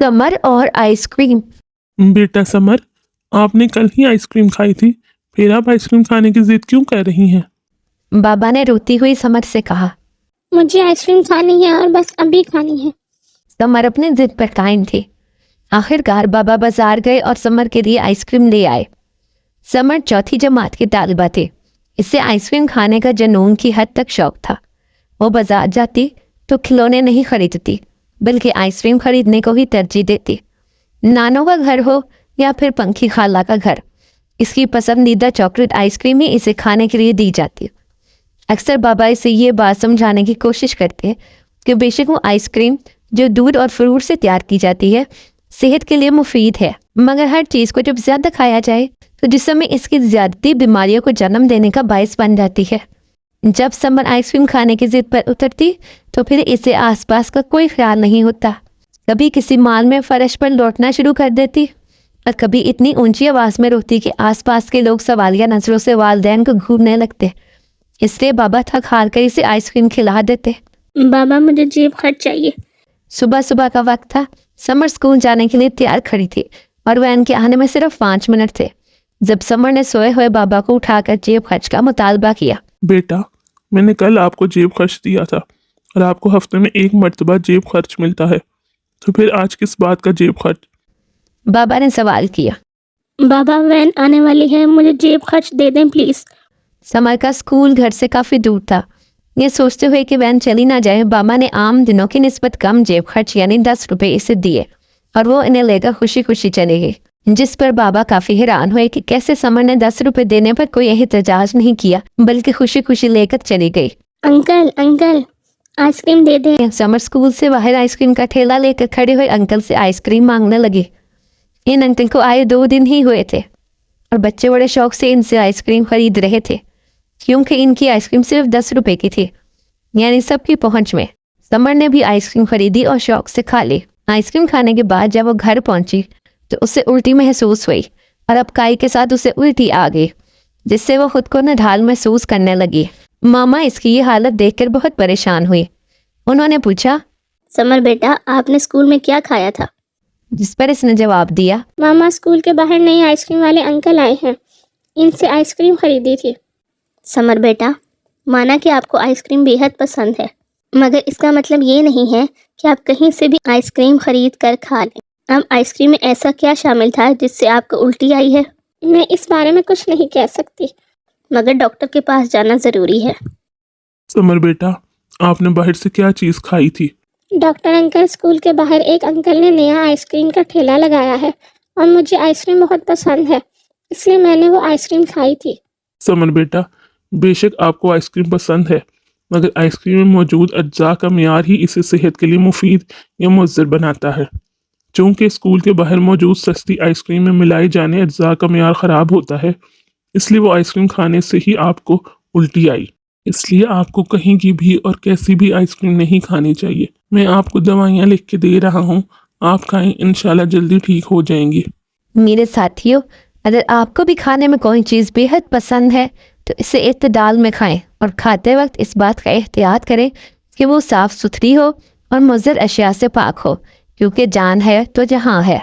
Summer और ice cream. बेटा summer, आपने कल ही आइसक्रीम खाई थी, फिर आप आइसक्रीम खाने की जिद क्यों कर रही हैं? बाबा ने रोती हुई समर से कहा। मुझे आइसक्रीम खानी है और बस अभी खानी है। समर अपनी जिद पर कायम थे। आखिरकार बाबा बाजार गए और समर के लिए आइसक्रीम ले आए। समर चौथी जमात के तालिबा थे। इससे आइसक्रीम खाने का जुनून की हद तक शौक था। वो बाजार जाती तो खिलौने नहीं खरीदती, बल्कि आइसक्रीम खरीदने को ही तरजीह देती। नानों का घर हो या फिर पंखी खाला का घर, इसकी पसंदीदा चॉकलेट आइसक्रीम ही इसे खाने के लिए दी जाती। अक्सर बाबा इसे ये बात समझाने की कोशिश करते कि बेशक वो आइसक्रीम जो दूध और फ्रूट से तैयार की जाती है सेहत के लिए मुफीद है, मगर हर चीज़ को जब ज़्यादा खाया जाए तो जिस्म में इसकी ज़्यादती बीमारियों को जन्म देने का बायस बन जाती है। जब समर आइसक्रीम खाने की जिद पर उतरती तो फिर इसे आसपास का कोई ख्याल नहीं होता। कभी किसी माल में फर्श पर लौटना शुरू कर देती और कभी इतनी ऊंची आवाज़ में रोती कि आसपास के लोग सवालिया नजरों से वालिदैन को घूरने लगते। इसलिए बाबा थक हार कर इसे आइसक्रीम खिला देते। बाबा मुझे जेब खर्च चाहिए। सुबह सुबह का वक्त था। समर स्कूल जाने के लिए तैयार खड़ी थी और वैन के आने में सिर्फ 5 मिनट थे जब समर ने सोए हुए बाबा को उठाकर जेब खर्च का मुतालबा किया। बेटा, मैंने कल आपको जेब खर्च दिया था और आपको हफ्ते में 1 मर्तबा जेब खर्च मिलता है, तो फिर आज किस बात का जेब खर्च? बाबा ने सवाल किया। बाबा वैन आने वाली है, मुझे जेब खर्च दे दें प्लीज। समर का स्कूल घर से काफी दूर था। ये सोचते हुए कि वैन चली ना जाए, बाबा ने आम दिनों की निस्बत कम जेब खर्च यानी 10 रुपए इसे दिए और वो इन्हें लेकर खुशी खुशी चली गई, जिस पर बाबा काफी हैरान हुए कि कैसे समर ने 10 रुपए देने पर कोई एहतजाज नहीं किया, बल्कि खुशी खुशी लेकर चली गई। अंकल अंकल आइसक्रीम दे दें। समर स्कूल से बाहर आइसक्रीम का ठेला लेकर खड़े हुए अंकल से आइसक्रीम मांगने लगी। इन अंकल को आए 2 दिन ही हुए थे और बच्चे बड़े शौक से इनसे आइसक्रीम खरीद रहे थे, क्योंकि इनकी आइसक्रीम सिर्फ 10 रुपए की थी, यानी सबकी पहुंच में। समर ने भी आइसक्रीम खरीदी और शौक से खा ली। आइसक्रीम खाने के बाद जब वो घर पहुंची तो उसे उल्टी महसूस हुई और अबकाई के साथ उसे उल्टी आ गई, जिससे वो खुद को नढाल महसूस करने लगी। मामा इसकी ये हालत देखकर बहुत परेशान हुई। उन्होंने पूछा, समर बेटा, आपने स्कूल में क्या खाया था? जिस पर इसने जवाब दिया, मामा स्कूल के बाहर नए आइसक्रीम वाले अंकल आए हैं, इनसे आइसक्रीम खरीदी थी। समर बेटा, माना कि आपको आइसक्रीम बेहद पसंद है, मगर इसका मतलब ये नहीं है कि आप कहीं से भी आइसक्रीम खरीद कर खा लें। अब आइसक्रीम में ऐसा क्या शामिल था जिससे आपको उल्टी आई है? मैं इस बारे में कुछ नहीं कह सकती, मगर डॉक्टर के पास जाना ज़रूरी है। समर बेटा, आपने बाहर से क्या चीज़ खाई थी? डॉक्टर अंकल, स्कूल के बाहर एक अंकल ने नया आइसक्रीम का ठेला लगाया है और मुझे आइसक्रीम बहुत पसंद है, इसलिए मैंने वो आइसक्रीम खाई थी। समर बेटा, बेशक आपको आइसक्रीम पसंद है, मगर आइसक्रीम में मौजूद अज्जा का मियार ही इसे सेहत के लिए मुफीद या मुज़र बनाता है। चूँकि स्कूल के बाहर मौजूद सस्ती आइसक्रीम में मिलाए जाने अज्जा का मियार ख़राब होता है, इसलिए वो आइसक्रीम खाने से ही आपको उल्टी आई। इसलिए आपको कहीं की भी और कैसी भी आइसक्रीम नहीं खानी चाहिए। मैं आपको दवाइयाँ लिख के दे रहा हूँ, आप खाएं, इंशाल्लाह जल्दी ठीक हो जाएंगी। मेरे साथियों, अगर आपको भी खाने में कोई चीज़ बेहद पसंद है तो इसे इत्तेदाल में खाएं और खाते वक्त इस बात का एहतियात करें कि वो साफ़ सुथरी हो और मुज़र अशिया से पाक हो, क्योंकि जान है तो जहां है।